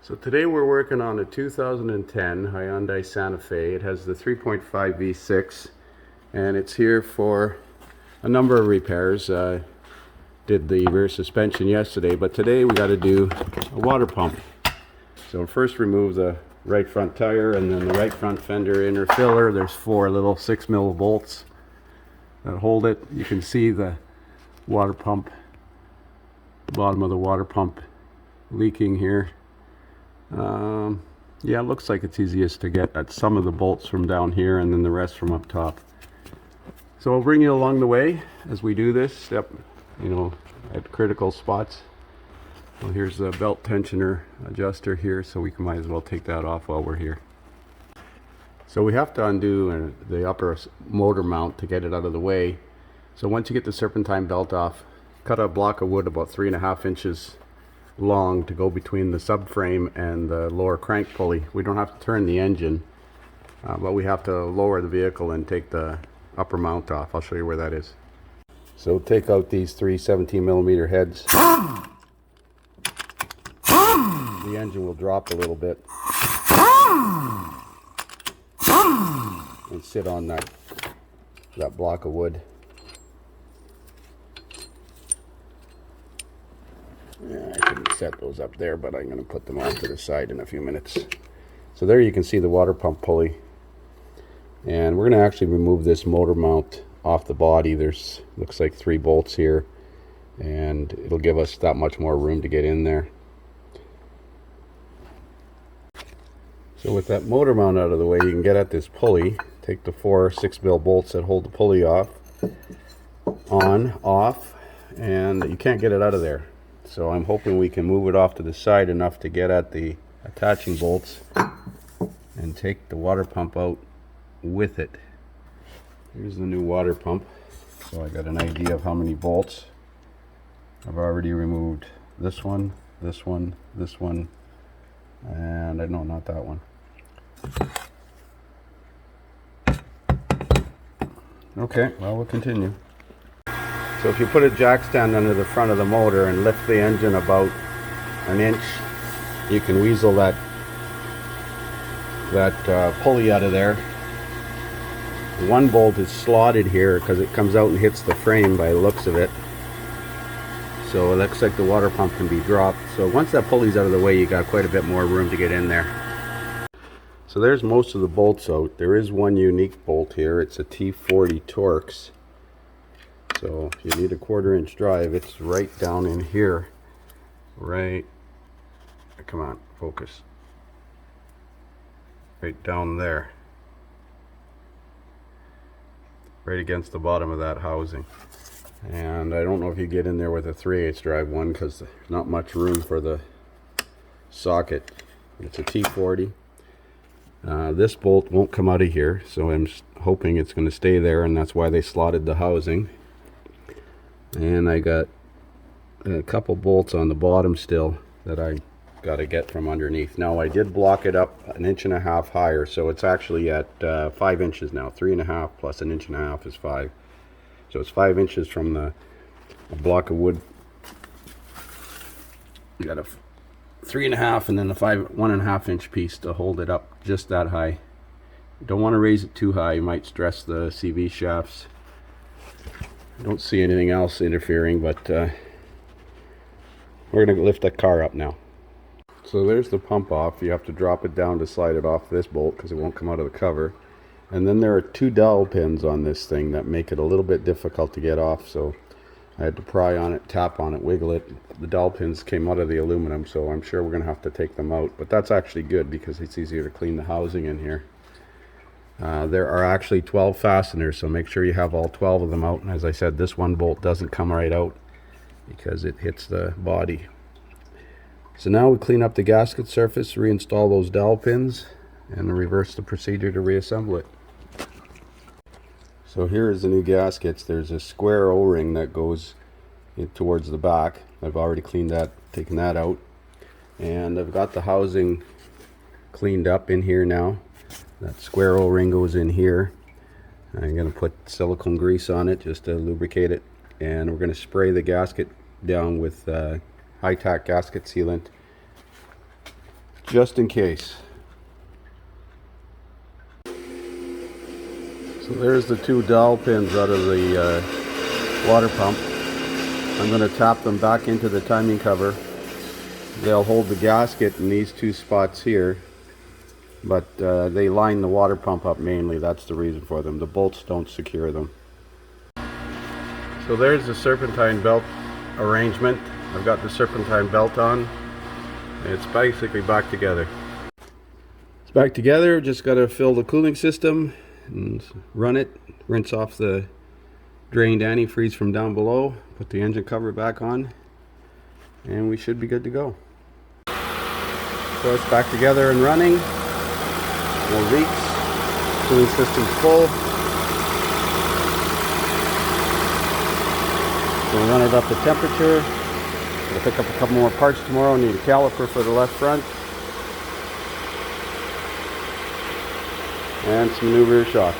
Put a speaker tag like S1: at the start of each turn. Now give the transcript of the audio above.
S1: So today we're working on a 2010 Hyundai Santa Fe. It has the 3.5 V6 and it's here for a number of repairs. Did the rear suspension yesterday, but today we got to do a water pump. So first remove the right front tire and then the right front fender inner filler. There's 4 little 6mm bolts that hold it. You can see the water pump, the bottom of the water pump leaking here. Yeah, it looks like it's easiest to get at some of the bolts from down here and then the rest from up top. So I'll bring you along the way as we do this step, at critical spots. Well, here's the belt tensioner adjuster here, so we might as well take that off while we're here. So we have to undo the upper motor mount to get it out of the way. So once you get the serpentine belt off, cut a block of wood about 3.5 inches long to go between the subframe and the lower crank pulley. We don't have to turn the engine, but we have to lower the vehicle and take the upper mount off. I'll show you where that is. So take out these 3 17mm heads. The engine will drop a little bit and sit on that block of wood. Yeah, I couldn't set those up there, but I'm going to put them off to the side in a few minutes. So there you can see the water pump pulley. And we're going to actually remove this motor mount off the body. There's, looks like 3 bolts here, and it'll give us that much more room to get in there. So with that motor mount out of the way, you can get at this pulley. Take the 4 6mm bolts that hold the pulley off, off, and you can't get it out of there. So I'm hoping we can move it off to the side enough to get at the attaching bolts and take the water pump out with it. Here's the new water pump. So I got an idea of how many bolts. I've already removed this one, this one, this one, and no, not that one. Okay, well, we'll continue. So if you put a jack stand under the front of the motor and lift the engine about 1 inch, you can weasel that pulley out of there. One bolt is slotted here because it comes out and hits the frame by the looks of it. So it looks like the water pump can be dropped. So once that pulley's out of the way, you got quite a bit more room to get in there. So there's most of the bolts out. There is one unique bolt here. It's a T40 Torx. So if you need a 1/4 inch drive, it's right down in here. Right, come on, focus. Right down there. Right against the bottom of that housing. And I don't know if you get in there with a 3/8 drive one because there's not much room for the socket. It's a T40. This bolt won't come out of here, so I'm hoping it's going to stay there, and that's why they slotted the housing. And I got a couple bolts on the bottom still that I got to get from underneath. Now I did block it up 1.5 inches higher, so it's actually at 5 inches now. 3.5 plus 1.5 inches is 5. So it's 5 inches from the block of wood. You got a 3.5 and then a 1.5 inch piece to hold it up just that high. You don't want to raise it too high, you might stress the CV shafts. I don't see anything else interfering, but we're going to lift that car up now. So there's the pump off. You have to drop it down to slide it off this bolt because it won't come out of the cover. And then there are 2 dowel pins on this thing that make it a little bit difficult to get off. So I had to pry on it, tap on it, wiggle it. The dowel pins came out of the aluminum, so I'm sure we're going to have to take them out. But that's actually good because it's easier to clean the housing in here. There are actually 12 fasteners, so make sure you have all 12 of them out. And as I said, this one bolt doesn't come right out because it hits the body. So now we clean up the gasket surface, reinstall those dowel pins, and reverse the procedure to reassemble it. So here is the new gaskets. There's a square O-ring that goes towards the back. I've already cleaned that, taken that out. And I've got the housing cleaned up in here now. That square O-ring goes in here. I'm going to put silicone grease on it just to lubricate it. And we're going to spray the gasket down with high-tack gasket sealant just in case. So there's the two dowel pins out of the water pump. I'm going to tap them back into the timing cover. They'll hold the gasket in these two spots here, but they line the water pump up mainly. That's the reason for them. The bolts don't secure them. So there's the serpentine belt arrangement. I've got the serpentine belt on. It's basically back together. It's back together. Just got to fill the cooling system and run it. Rinse off the drained antifreeze from down below. Put the engine cover back on, and we should be good to go. So it's back together and running. No leaks. Cooling system's full. We'll run it up to temperature. We'll pick up a couple more parts tomorrow. Need a caliper for the left front. And some new rear shock.